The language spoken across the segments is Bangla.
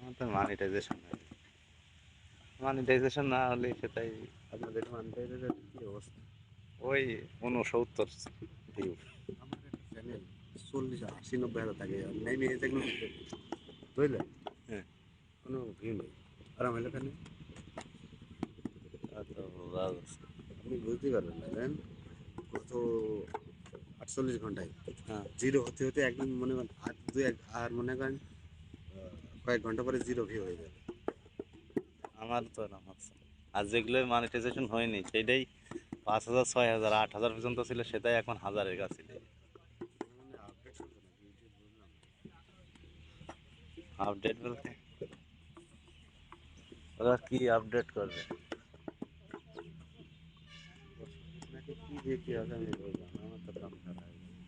আমাদের মনিটাইজেশন না হলে সেটাই আপনাদের মানটাইজের কি অবস্থা? ওই 69 ভিউ। আমার একটা চ্যানেল 40, 80, 90 হাজার থাকে, নেমে যেগুলো বুঝলেন, হ্যাঁ, কোনো ভিউ নেই। আর আমার এখানে তো বোঝা যাচ্ছে। আপনি বুঝতেই পারবেন না, জানেন, গত 48 ঘন্টায় হ্যাঁ, জিরো হতে হতে একদম মনে করেন আর আর মনে করেন কয়েক ঘন্টা পরে জিরো ভিউ হয়ে যাবে। আমার তো এরকম হচ্ছে। আর যেগুলো মনিটাইজেশন হয়নি সেটাই 5,000, 6,000, 8,000 পর্যন্ত ছিল, সেটাই এখন হাজারের কাছে। মানে আপডেট করবে না ইউটিউব, বুঝলাম না। আপডেট বলতে ওরা কি আপডেট করবে? নাকি কি দিয়ে কি হবে আমি বললাম না, আমার তো কাম খারাপ হয়ে গেল,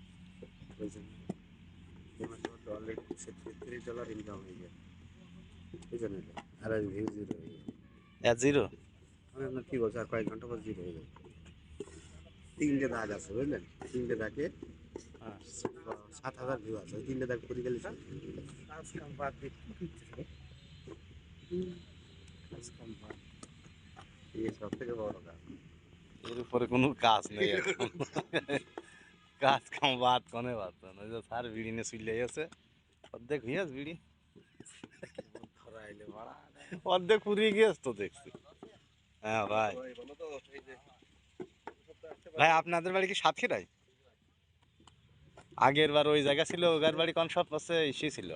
বুঝলেন। এই মাসে মধ্যে অলরেডি $33 ইনকাম হয়ে যায়, বুঝলেন, আর ভিউ জিরো হয়ে যায়। জিরো। আমি আপনার কি বলছি, আর কয়েক ঘন্টা পর জিরো হয়ে যাবে। 3টে দাগ আছে, বুঝলেন, 3টে দাগে হ্যাঁ, 7,000 ভিউ আছে, ওই 3টে দাগ করে গেলে কাজ কাম বাদ দিয়ে কি করতেছে? কাজ কাম বাদ, এই সব থেকে বড় কাজ। এর উপরে কোনো কাজ নেই এখন। কাজ কাম বাদ কোনে বাদ ওই যে স্যার বিড়ি নিয়ে চলে গেছে, অর্ধেক হইয়াছ বিড়ি, ধরা এলে ভাড়া অর্ধেক পুড়িয়ে গিয়েছে তো দেখছি। হ্যাঁ ভাই, বলো তো, এই যে ভাই আপনাদের বাড়ি কি সাতক্ষীরাই? আগের বার ওই জায়গা ছিল, ওগার বাড়ি কোন সব আছে ইসি ছিল?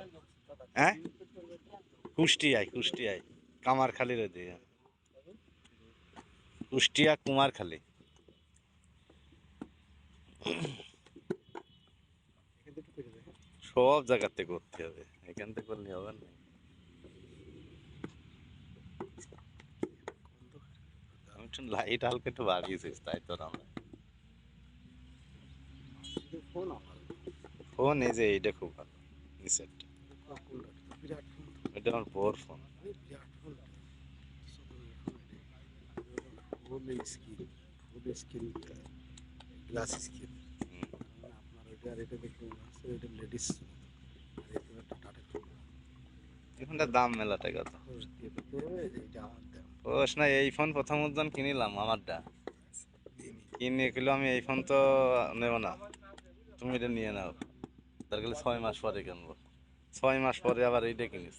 হ্যাঁ, কুষ্টিয়ায় কামারখালীর ওদিকে, কুষ্টিয়া কুমারখালী। সব জায়গাতে করতে হবে, এখান থেকে করলে হবে না। আমি একটু লাইট হালকা একটু বাড়িয়েছিস তাই তো আমরা ফোন আমার ফোন এই যে এইটা খুব ভালো নিচেরটা, বিরাট ফোন, এটা আমার বউর ফোন। বিরাট phone, full screen, full screen, glass screen. আপনার ওইটা আর এটা দেখে মনে হচ্ছে ওইটা লেডিস, আর এটা একটা টাটা ফোন। এখানটার দাম মেলা টাকা তো। খোঁজ দিয়ে দেখতে হবে যে এটা আমার দাম। ওস না, এই ফোন প্রথম উদ্যান কিনিলাম আমারটা, কিনে কিলো আমি এই ফোন তো নেব না, তুমি এটা নিয়ে নাও, তার গেলে 6 মাস পরে কিনবো, 6 মাস পরে আবার এইটা কিনিস।